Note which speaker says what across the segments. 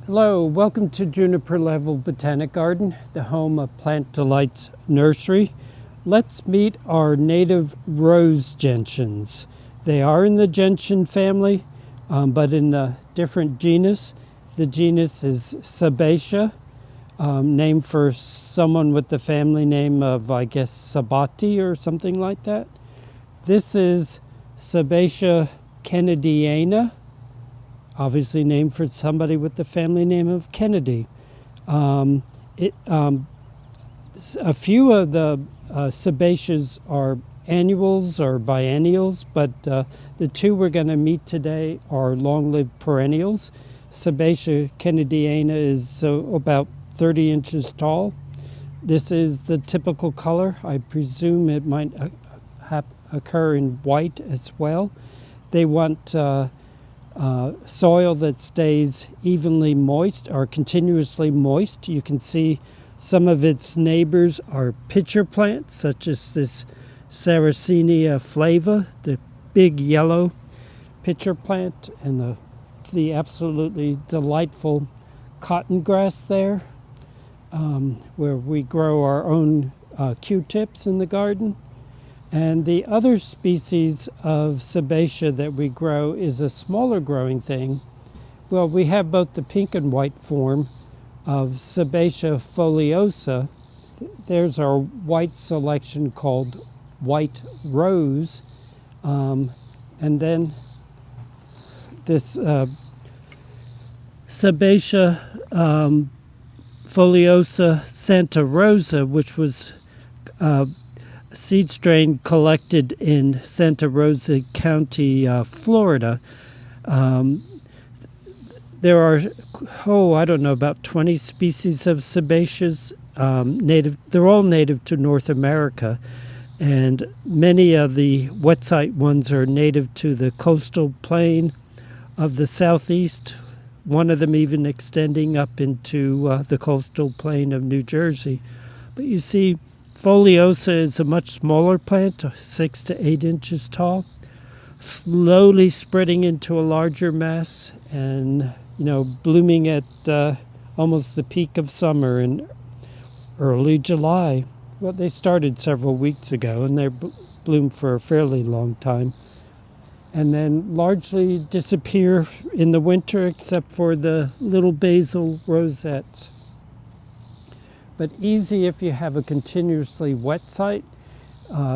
Speaker 1: Hello, welcome to Juniper Level Botanic Garden, the home of Plant Delights Nursery. Let's meet our native rose gentians. They are in the gentian family, but in a different genus. The genus is Sabatia, named for someone with the family name of, I guess, Sabatia or something like that. This is Sabatia kennedyana, obviously named for somebody with the family name of Kennedy. A few of the Sabatias are annuals or biennials, but the two we're going to meet today are long-lived perennials. Sabatia kennedyana is about 30 inches tall. This is the typical color. I presume it might occur in white as well. They want soil that stays evenly moist or continuously moist. You can see some of its neighbors are pitcher plants, such as this Sarracenia flava, the big yellow pitcher plant, and the absolutely delightful cotton grass there, where we grow our own Q-tips in the garden. And the other species of Sabatia that we grow is a smaller growing thing. Well, we have both the pink and white form of Sabatia foliosa. There's our white selection called white rose. And then this Sabatia foliosa Santa Rosa, which was seed strain collected in Santa Rosa County, Florida. There are, I don't know, about 20 species of Sabatias, native. They're all native to North America, and many of the wet site ones are native to the coastal plain of the southeast, one of them even extending up into the coastal plain of New Jersey. But you see, foliosa is a much smaller plant, 6 to 8 inches tall, slowly spreading into a larger mass and, blooming at almost the peak of summer in early July. Well, they started several weeks ago and they bloom for a fairly long time, and then largely disappear in the winter except for the little basil rosettes. But easy if you have a continuously wet site.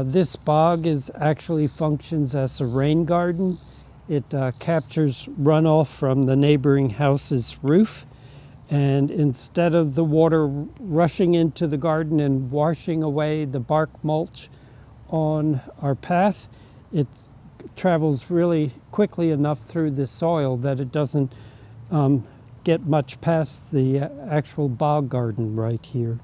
Speaker 1: This bog actually functions as a rain garden. It captures runoff from the neighboring house's roof, and instead of the water rushing into the garden and washing away the bark mulch on our path, it travels really quickly enough through the soil that it doesn't get much past the actual bog garden right here.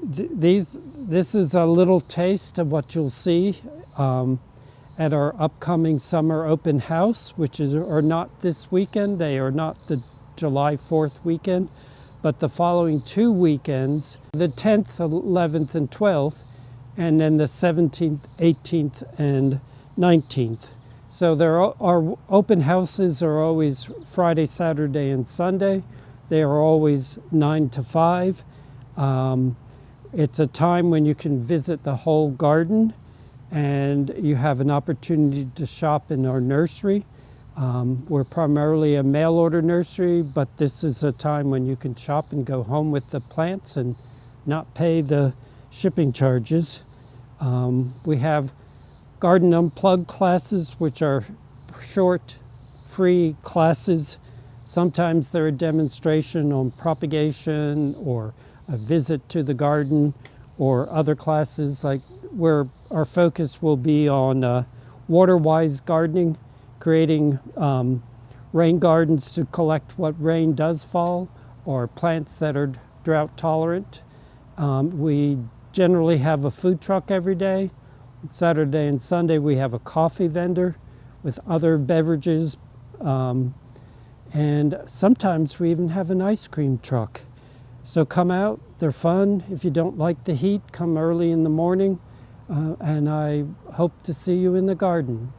Speaker 1: This is a little taste of what you'll see at our upcoming summer open house, which are not this weekend. They are not the July 4th weekend, but the following 2 weekends, the 10th, 11th, and 12th, and then the 17th, 18th, and 19th. So our open houses are always Friday, Saturday, and Sunday. They are always 9 to 5. It's a time when you can visit the whole garden, and you have an opportunity to shop in our nursery. We're primarily a mail order nursery, but this is a time when you can shop and go home with the plants and not pay the shipping charges. We have Garden Unplugged classes, which are short, free classes. Sometimes they're a demonstration on propagation or a visit to the garden, or other classes like where our focus will be on water-wise gardening, creating rain gardens to collect what rain does fall, or plants that are drought tolerant. We generally have a food truck every day. Saturday and Sunday we have a coffee vendor with other beverages, and sometimes we even have an ice cream truck. So come out, they're fun. If you don't like the heat, come early in the morning, and I hope to see you in the garden.